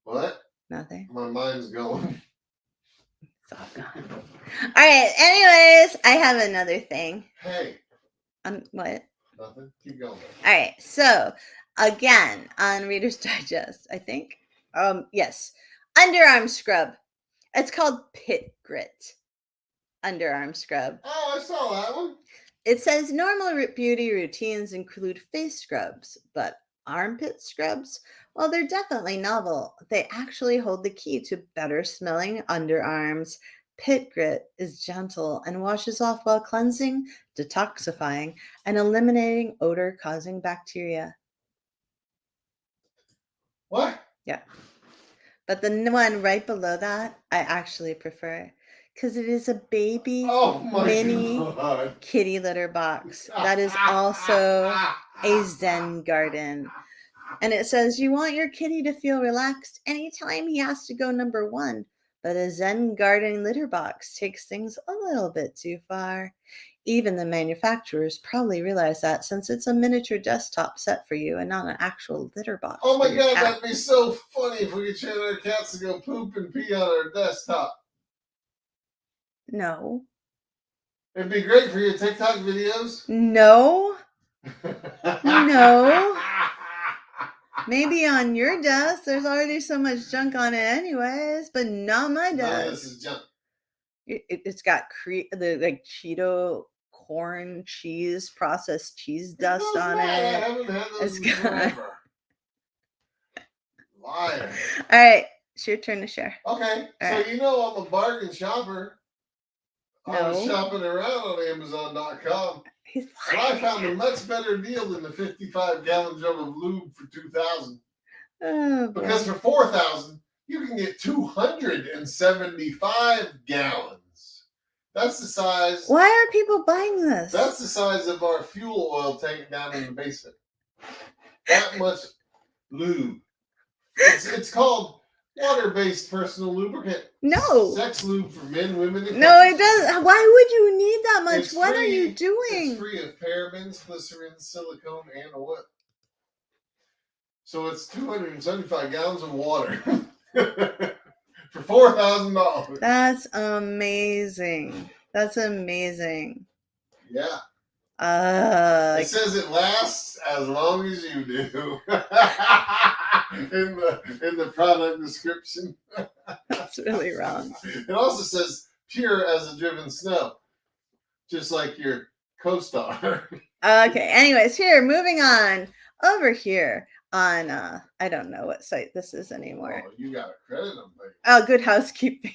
What? Nothing. My mind's going. It's all gone. All right. Anyways, I have another thing. Hey. What? Nothing. Keep going. All right. So, again, on Reader's Digest, I think. Yes. Underarm scrub. It's called Pit Grit. Underarm scrub. Oh, I saw that one. It says normal beauty routines include face scrubs, but armpit scrubs, while they're definitely novel, they actually hold the key to better smelling underarms. Pit Grit is gentle and washes off while cleansing, detoxifying, and eliminating odor-causing bacteria. What? Yeah. But the one right below that, I actually prefer. Because it is a baby mini kitty litter box that is also a Zen garden. And it says you want your kitty to feel relaxed anytime he has to go number 1. But a Zen garden litter box takes things a little bit too far. Even the manufacturers probably realize that, since it's a miniature desktop set for you and not an actual litter box. Oh my God, that'd be so funny if we could train our cats to go poop and pee on our desktop. No. It'd be great for your TikTok videos. No. No. Maybe on your desk. There's already so much junk on it anyways, but not my desk. None of this is junk. It's got the Cheeto corn cheese, processed cheese dust on it. I haven't had those forever. Liar. All right. It's your turn to share. Okay. So you know I'm a bargain shopper. No. I was shopping around on Amazon.com. And I found a much better deal than the 55-gallon drum of lube for $2,000. Oh, because for $4,000, you can get 275 gallons. That's the size. Why are people buying this? That's the size of our fuel oil tank down in the basement. That much lube It's called water-based personal lubricant. No. Sex lube for men, women, and No, it couples. doesn't. Why would you need that much? It's What are free. you doing? It's free of parabens, glycerin, silicone, and oil. So it's 275 gallons of water for $4,000. That's amazing. That's amazing. Yeah. It says it lasts as long as you do in the product description. That's really wrong. It also says pure as a driven snow, just like your co-star. Okay. Anyways, moving on over here on I don't know what site this is anymore. Oh, you got a credit them, baby. Oh, Good Housekeeping.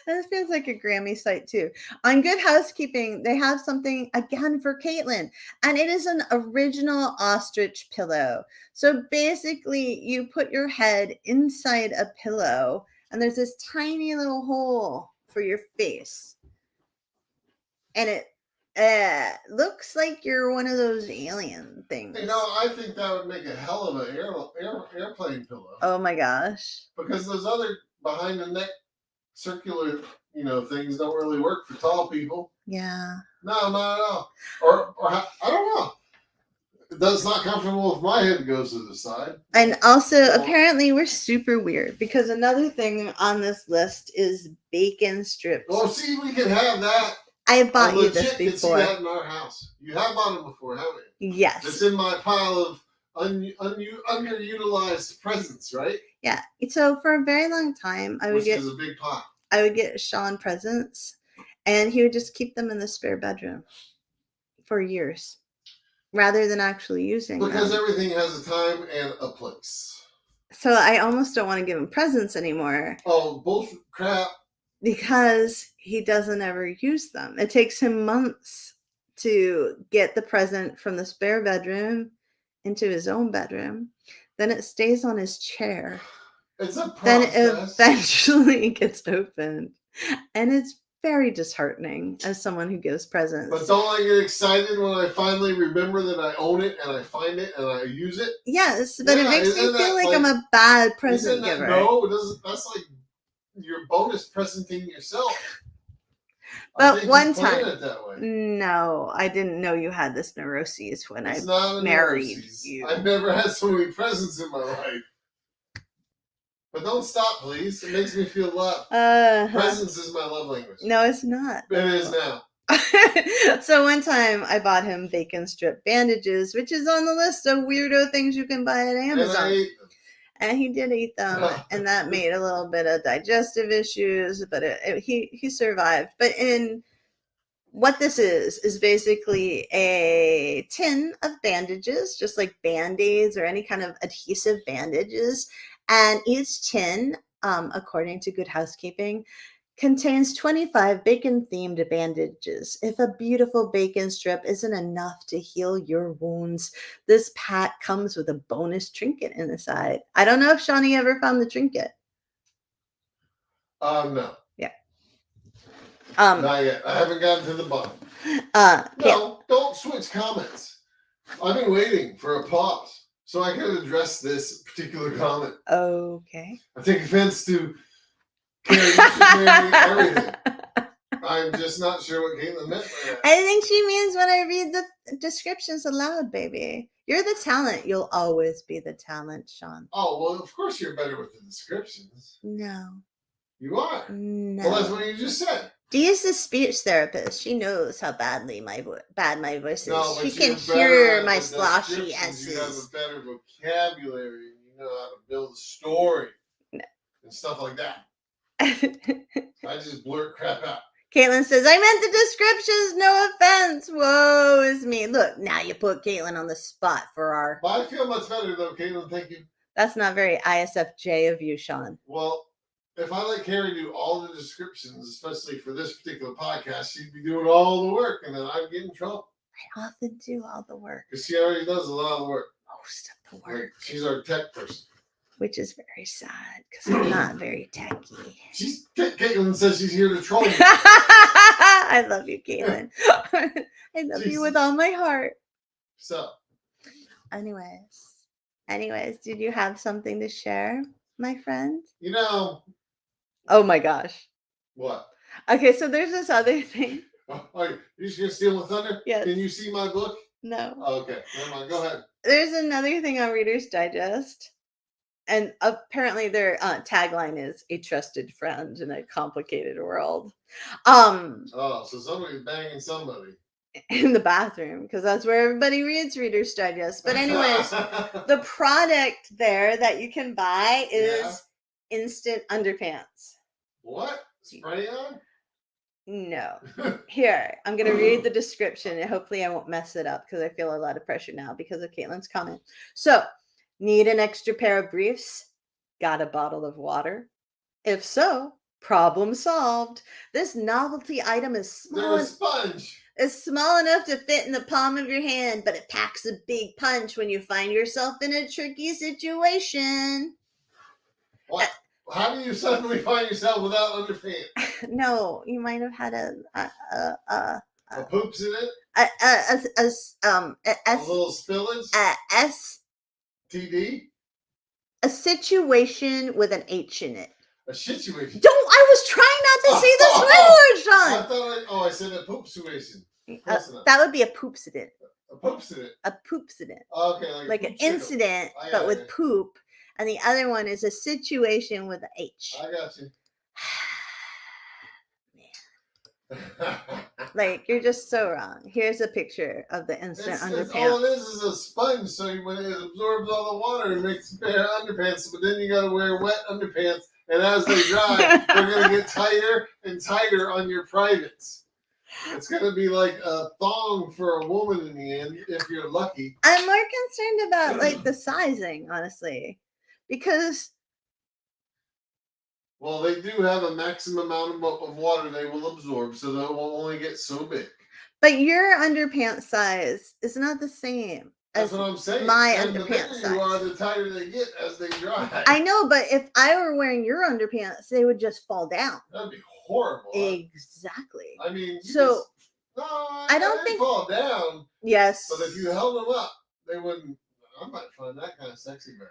That feels like a Grammy site too. On Good Housekeeping, they have something again for Caitlin, and it is an original ostrich pillow. So basically, you put your head inside a pillow, and there's this tiny little hole for your face, and it looks like you're one of those alien things. I think that would make a hell of an airplane pillow. Oh my gosh! Because those other behind the neck circular, things don't really work for tall people. Yeah. No, not at all. Or I don't know. That's not comfortable if my head goes to the side. And also, apparently, we're super weird because another thing on this list is bacon strips. Oh, see, we can have that. I have bought you this Can before. see that in our house. You have bought them before, haven't you? Yes. It's in my pile of underutilized presents, right? Yeah. So for a very long time, Which is a big pot. I would get Sean presents, and he would just keep them in the spare bedroom for years, rather than actually using them. Because everything has a time and a place. So I almost don't want to give him presents anymore. Oh, bullshit crap. Because he doesn't ever use them. It takes him months to get the present from the spare bedroom into his own bedroom. Then it stays on his chair. It's a process. Then it eventually gets opened. And it's very disheartening as someone who gives presents. But don't I get excited when I finally remember that I own it and I find it and I use it? Yes, but it makes me feel like I'm a bad present giver. No, it doesn't. That's like your bonus presenting yourself. But one time, no, I didn't know you had this neuroses when I married you. I've never had so many presents in my life. But don't stop, please. It makes me feel loved. Presents is my love language. No, it's not. It is now. So one time I bought him bacon strip bandages, which is on the list of weirdo things you can buy at Amazon. And I ate them. And he did eat them, and that made a little bit of digestive issues, but he survived. But what this is basically a tin of bandages, just like Band-Aids or any kind of adhesive bandages. And each tin, according to Good Housekeeping, contains 25 bacon-themed bandages. If a beautiful bacon strip isn't enough to heal your wounds, this pack comes with a bonus trinket in the side. I don't know if Shawnee ever found the trinket. No. Yeah. Not yet. I haven't gotten to the bottom. Don't switch comments. I've been waiting for a pause so I can address this particular comment. Okay. I take offense to everything. I'm just not sure what Caitlin meant by that. I think she means when I read the descriptions aloud, baby. You're the talent. You'll always be the talent, Sean. Oh, well, of course you're better with the descriptions. No. You are. No. Well, that's what you just said. Dee's a speech therapist. She knows how bad my voice is. No, she can hear my sloshy S's. You have a better vocabulary. You know how to build a story and stuff like that. I just blurt crap out. Caitlin says, I meant the descriptions, no offense. Woe is me. Look, now you put Caitlin on the spot for our... Well, I feel much better, though, Caitlin. Thank you. That's not very ISFJ of you, Sean. Well, if I let Carrie do all the descriptions, especially for this particular podcast, she'd be doing all the work, and then I'd get in trouble. I often do all the work. Because she already does a lot of the work. Most of the work. Like, she's our tech person. Which is very sad, because I'm not very techy. Caitlin says she's here to troll me. I love you, Caitlin. I love you with all my heart. So. Anyways. Anyways, did you have something to share, my friend? You know Oh my gosh. what? Okay, so there's this other thing. Oh, you're just gonna steal my thunder? Yes. Can you see my book? No. Oh, okay, never mind. Go ahead. There's another thing on Reader's Digest. And apparently their tagline is a trusted friend in a complicated world. Oh, so somebody's banging somebody. In the bathroom, because that's where everybody reads Reader's Digest. But anyways, the product there that you can buy is instant underpants. What? Spray on? No. Here, I'm going to read the description and hopefully I won't mess it up because I feel a lot of pressure now because of Caitlin's comment. So, need an extra pair of briefs? Got a bottle of water? If so, problem solved. This novelty item is small. They're a sponge. It's small enough to fit in the palm of your hand, but it packs a big punch when you find yourself in a tricky situation. What? How do you suddenly find yourself without underpants? No, you might have had a poops in it. A little spillage. TD. A situation with an H in it. A situation. Don't! I was trying not to say the swear word, Sean. I said a poop situation. That would be a poopsident. A poopsident. A poopsident. Okay, like an incident, but with poop. And the other one is a situation with an H. I got you. Like, you're just so wrong. Here's a picture of the instant underpants. All it is a sponge, so when it absorbs all the water, it makes a pair of underpants, but then you gotta wear wet underpants, and as they dry, they're gonna get tighter and tighter on your privates. It's gonna be like a thong for a woman in the end, if you're lucky. I'm more concerned about, like, the sizing, honestly, because... Well, they do have a maximum amount of water they will absorb, so they will only get so big. But your underpants size is not the same. That's what I'm saying. My and underpants the bigger you are, the tighter they get as they dry. I know, but if I were wearing your underpants, they would just fall down. That'd be horrible. Exactly. I mean, so I don't think fall down. Yes. But if you held them up, they wouldn't. I might find that kind of sexy better.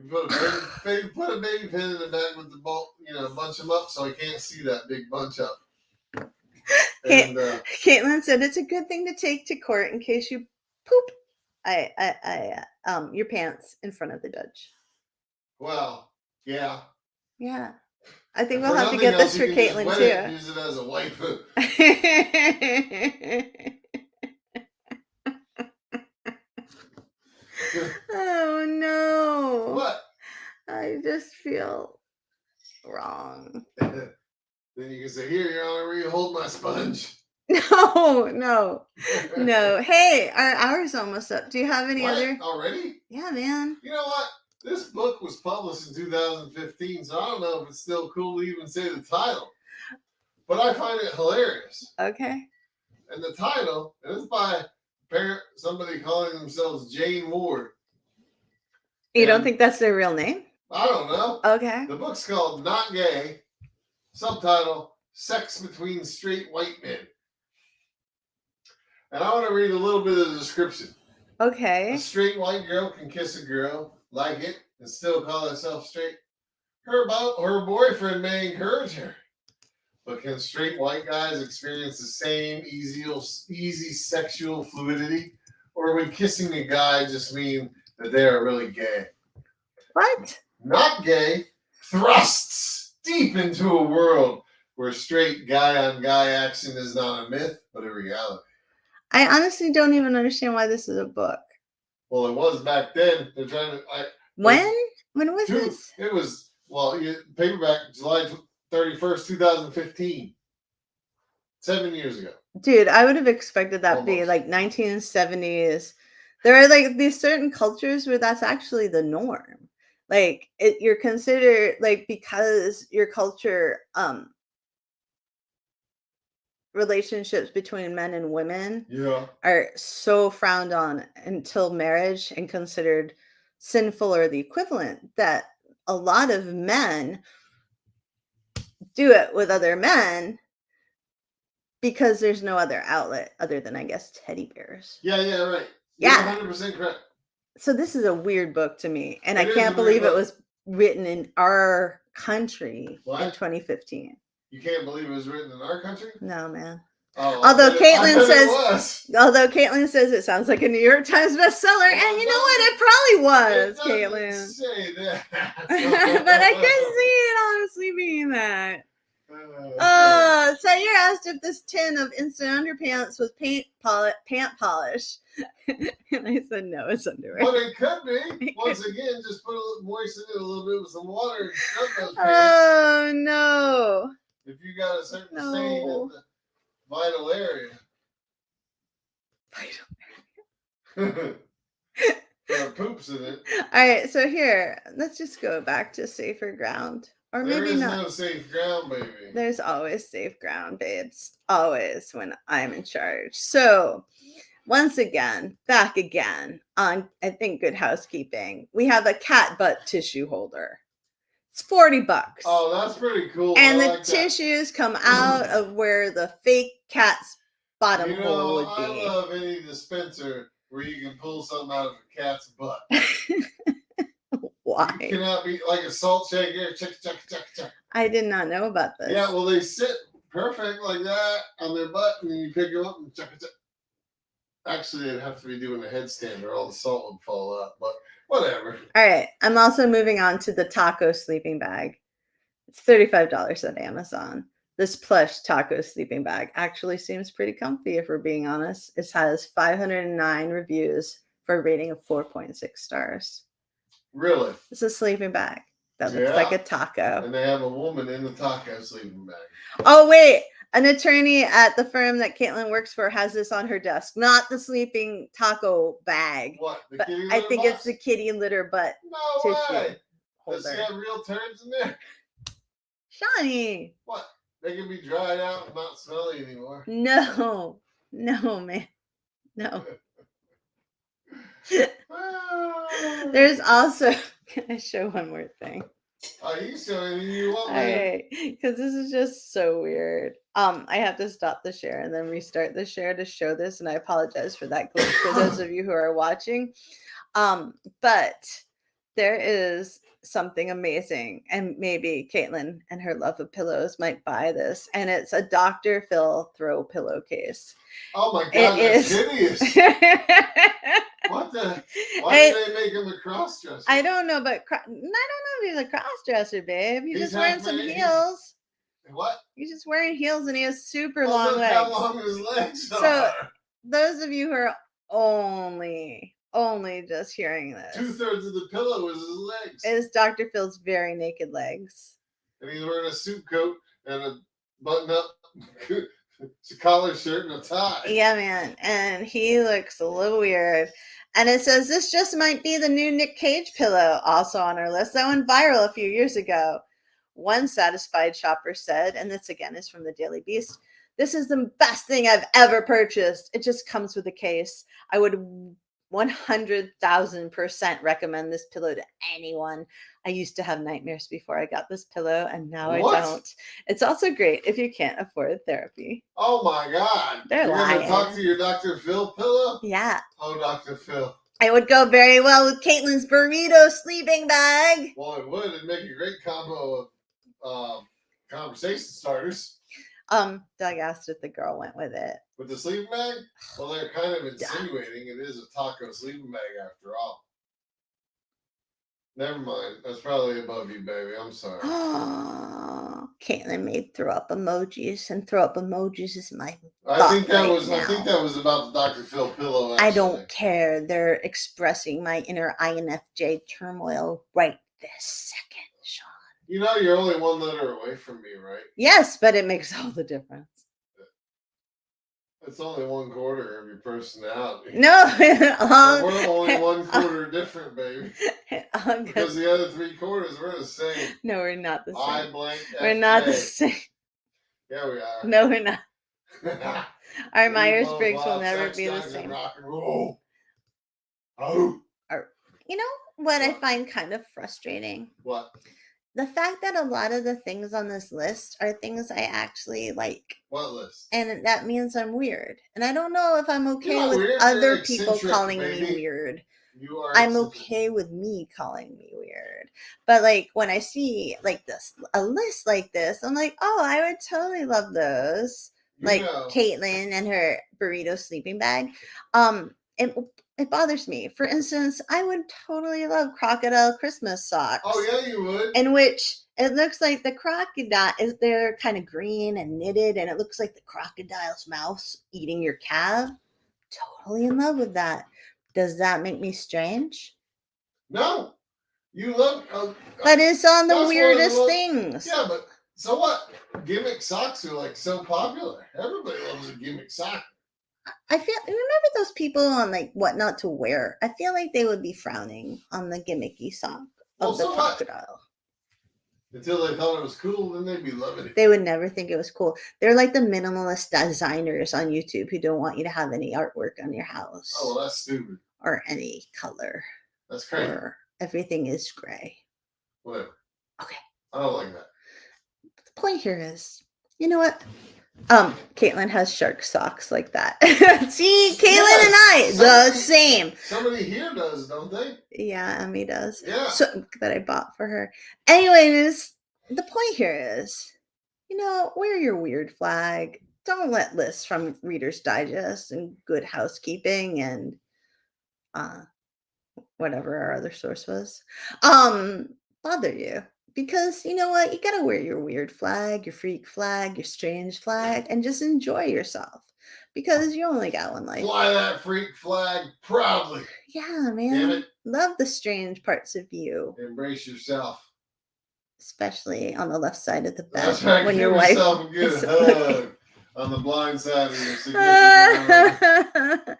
You put a baby pin in the back with the bolt, bunch them up so I can't see that big bunch up. And Caitlin said it's a good thing to take to court in case you poop your pants in front of the judge. Well, yeah. Yeah. I think we'll have to get this for Caitlin too. Use it as a white poop. Oh no. What? I just feel wrong. Then you can say, "Here, Your Honor, will you hold my sponge?" No. Hey, our hour's almost up. Do you have any other? Already? Yeah, man. You know what? This book was published in 2015, so I don't know if it's still cool to even say the title. But I find it hilarious. Okay. And the title is by somebody calling themselves Jane Ward. You don't think that's their real name? I don't know. Okay. The book's called Not Gay. Subtitle, Sex Between Straight White Men. And I want to read a little bit of the description. Okay. A straight white girl can kiss a girl, like it, and still call herself straight. Her boyfriend may encourage her. But can straight white guys experience the same easy sexual fluidity? Or would kissing a guy just mean that they are really gay? What? Not Gay thrusts deep into a world where straight guy-on-guy action is not a myth, but a reality. I honestly don't even understand why this is a book. Well, it was back then. They're trying to... When? When was this? It was, paperback, July 31st, 2015. 7 years ago. Dude, I would have expected that to be like 1970s. There are like these certain cultures where that's actually the norm. Like you're considered like because your culture relationships between men and women are so frowned on until marriage and considered sinful or the equivalent that a lot of men do it with other men because there's no other outlet other than, I guess, teddy bears. Yeah, right. Yeah. You're 100% correct. So this is a weird book to me, and I It is can't a weird believe it book. was written in our country in What? 2015. You can't believe it was written in our country? No, man. Oh, Although I Caitlin bet says, it was. although Caitlin says it sounds like a New York Times bestseller, Well, and you know what? It probably was, It doesn't Caitlin. say that. But I could see it honestly being that. So you're asked if this tin of instant underpants was pant polish. And I said, no, it's underwear. But it could be. Once again, just moisten it a little bit with some water and scrub those pants. Oh, no. If you got a certain stain in the vital area. There are poops in it. All right, so here, let's just go back to safer ground. Or there maybe is not. No safe ground, baby. There's always safe ground, babes. Always when I'm in charge. So, once again, back again on, I think, Good Housekeeping. We have a cat butt tissue holder. It's $40. Oh, that's pretty cool. And the tissues come out of where the fake cat's bottom hole would be. I love any dispenser where you can pull something out of a cat's butt. Why? You cannot be like a salt shaker. Check. I did not know about this. Yeah, well, they sit perfect like that on their butt, and then you pick them up and check. Actually, they'd have to be doing a headstand or all the salt would fall out, but whatever. All right. I'm also moving on to the taco sleeping bag. It's $35 at Amazon. This plush taco sleeping bag actually seems pretty comfy, if we're being honest. It has 509 reviews for a rating of 4.6 stars. Really? It's a sleeping bag that looks like a taco. And they have a woman in the taco sleeping bag. Oh, wait. An attorney at the firm that Caitlin works for has this on her desk. Not the sleeping taco bag. What? The but kitty litter I think box? It's the kitty litter butt No tissue way. holder. Does she have real turds in there? Shawnee. What? They can be dried out and not smelly anymore. No, man. No. There's also, can I show one more thing? Oh, you show anything you want, man. All right, because this is just so weird. I have to stop the share and then restart the share to show this, and I apologize for that glitch for those of you who are watching. But there is something amazing, and maybe Caitlin and her love of pillows might buy this, and it's a Dr. Phil throw pillowcase. Oh my God, that's hideous. What the? Why did they make him a cross-dresser? I don't know, but I don't know if he's a cross-dresser, babe. He's just wearing some heels. What? He's just wearing heels, and he has super long look legs. How long his legs are. So those of you who are only just hearing this, 2/3 of the pillow is his legs. Is Dr. Phil's very naked legs. And he's wearing a suit coat and a button-up collar shirt and a tie. Yeah, man. And he looks a little weird. And it says, this just might be the new Nick Cage pillow, also on our list. That went viral a few years ago. One satisfied shopper said, and this again is from the Daily Beast, this is the best thing I've ever purchased. It just comes with a case. I would 100,000% recommend this pillow to anyone. I used to have nightmares before I got this pillow, and now I don't. It's also great if you can't afford therapy. Oh my God. You're going to talk to your Dr. Phil pillow? Yeah. Oh, Dr. Phil. It would go very well with Caitlin's burrito sleeping bag. Well, it would. It'd make a great combo of conversation starters. Doug asked if the girl went with it. With the sleeping bag? Well, they're kind of insinuating it is a taco sleeping bag after all. Never mind. That's probably above you, baby. I'm sorry. Caitlin made throw up emojis, and throw up emojis is my. I think that was about the Dr. Phil pillow. Actually. I don't care. They're expressing my inner INFJ turmoil right this second, Sean. You know, you're only one letter away from me, right? Yes, but it makes all the difference. It's only 1/4 of your personality. No, we're only 1/4 different, baby. Because the other 3/4, we're the same. No, we're not the same. We're not the same. Yeah, we are. No, we're not. Our Myers-Briggs will never be the same. Rock and roll. Oh. You know what I find kind of frustrating? What? The fact that a lot of the things on this list are things I actually like. What list? And that means I'm weird. And I don't know if I'm okay with other people calling me weird. I'm okay with me calling me weird. But like when I see like a list like this, I'm like, oh, I would totally love those. Like Caitlin and her burrito sleeping bag. It bothers me. For instance, I would totally love crocodile Christmas socks. Oh yeah, you would. In which it looks like the crocodile they're kind of green and knitted, and it looks like the crocodile's mouth eating your calf. Totally in love with that. Does that make me strange? No. You love... but it's on the weirdest things. Yeah, but so what? Gimmick socks are like so popular. Everybody loves a gimmick sock. Remember those people on like what not to wear? I feel like they would be frowning on the gimmicky sock of the crocodile. Until they thought it was cool, then they'd be loving it. They would never think it was cool. They're like the minimalist designers on YouTube who don't want you to have any artwork on your house. Oh, well, that's stupid. Or any color. That's crazy. Or everything is gray. Whatever. Okay. I don't like that. The point here is, you know what? Caitlin has shark socks like that. See, Caitlin and I, the same. Somebody here does, don't they? Yeah, Emmy does. Yeah. So that I bought for her. Anyways, the point here is, wear your weird flag. Don't let lists from Reader's Digest and Good Housekeeping and whatever our other source was bother you. Because you know what? You got to wear your weird flag, your freak flag, your strange flag, and just enjoy yourself. Because you only got one life. Fly that freak flag proudly. Yeah, man. Damn it. Love the strange parts of you. Embrace yourself. Especially on the left side of the bed. That's right. When Give your wife yourself a good hug on the blind side of your significant other.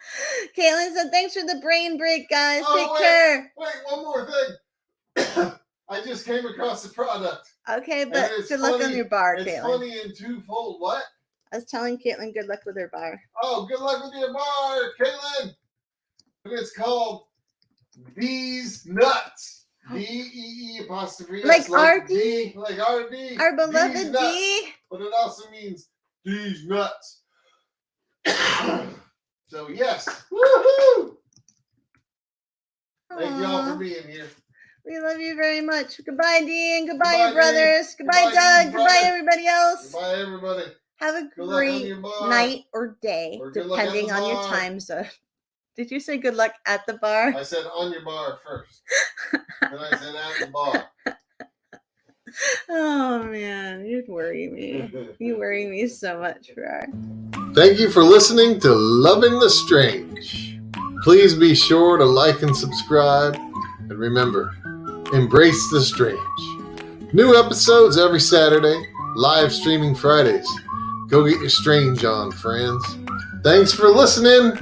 Caitlin said, thanks for the brain break, guys. Take care. Wait, one more thing. I just came across the product. Okay, but good luck on your bar, Caitlin. It's funny in twofold. What? I was telling Caitlin good luck with her bar. Oh, good luck with your bar, Caitlin. And it's called These Nuts. D-E-E apostrophe. Like R-D? Like R-D. Our beloved D? But it also means these nuts. So, yes. Woohoo! Thank you all for being here. We love you very much. Goodbye, Dean. Goodbye, your brothers. Goodbye, Doug. Goodbye, everybody else. Goodbye, everybody. Have a great night or day, depending on your time zone. Did you say good luck at the bar? I said on your bar first. Then I said at the bar. Oh, man. You'd worry me. You worry me so much, Farrar. Thank you for listening to Loving the Strange. Please be sure to like and subscribe. And remember, embrace the strange. New episodes every Saturday, live streaming Fridays. Go get your strange on, friends. Thanks for listening.